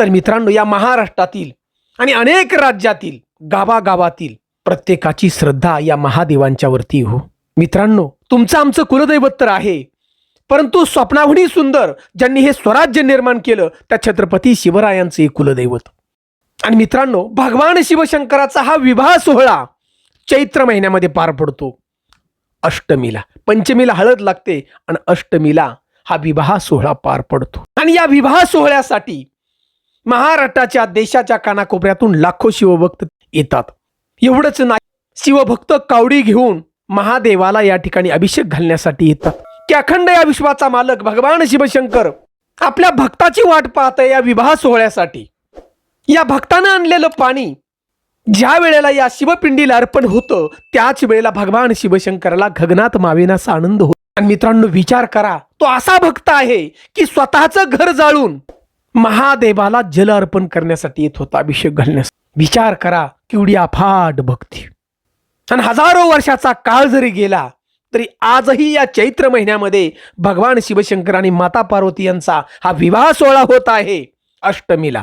तर मित्रांनो, या महाराष्ट्रातील आणि अनेक राज्यातील गावागावातील प्रत्येकाची श्रद्धा या महादेवांच्या वरती हो. मित्रांनो, तुमचं आमचं कुलदैवत तर आहे, परंतु स्वप्नाहूनही सुंदर ज्यांनी हे स्वराज्य निर्माण केलं त्या छत्रपती शिवरायांचे कुलदैवत. आणि मित्रांनो, भगवान शिवशंकराचा हा विवाह सोहळा चैत्र महिन्यामध्ये पार पडतो. अष्टमीला, पंचमीला हळद लागते आणि अष्टमीला हा विवाह सोहळा पार पडतो. आणि या विवाह सोहळ्यासाठी महाराष्ट्राच्या देशाच्या कानाकोपऱ्यातून लाखो शिवभक्त येतात. एवढंच नाही, शिवभक्त कावडी घेऊन महादेवाला या ठिकाणी अभिषेक घालण्यासाठी येतात. की अखंड या विश्वाचा मालक भगवान शिवशंकर आपल्या भक्ताची वाट पाहतोय या विवाह सोहळ्यासाठी. या भक्तानं आणलेलं पाणी ज्या वेळेला या शिवपिंडीला अर्पण होतं त्याच वेळेला भगवान शिवशंकराला गगनात मावेनासा आनंद होतो. आणि मित्रांनो, विचार करा, तो असा भक्त आहे की स्वतःचं घर जाळून महादेवाला जल अर्पण करण्यासाठी येत होता, अभिषेक घालण्यासाठी. विचार करा, केवढी अफाट भक्ती. आणि हजारो वर्षाचा काळ जरी गेला तरी आजही या चैत्र महिन्यामध्ये भगवान शिवशंकर आणि माता पार्वती यांचा हा विवाह सोहळा होत आहे अष्टमीला.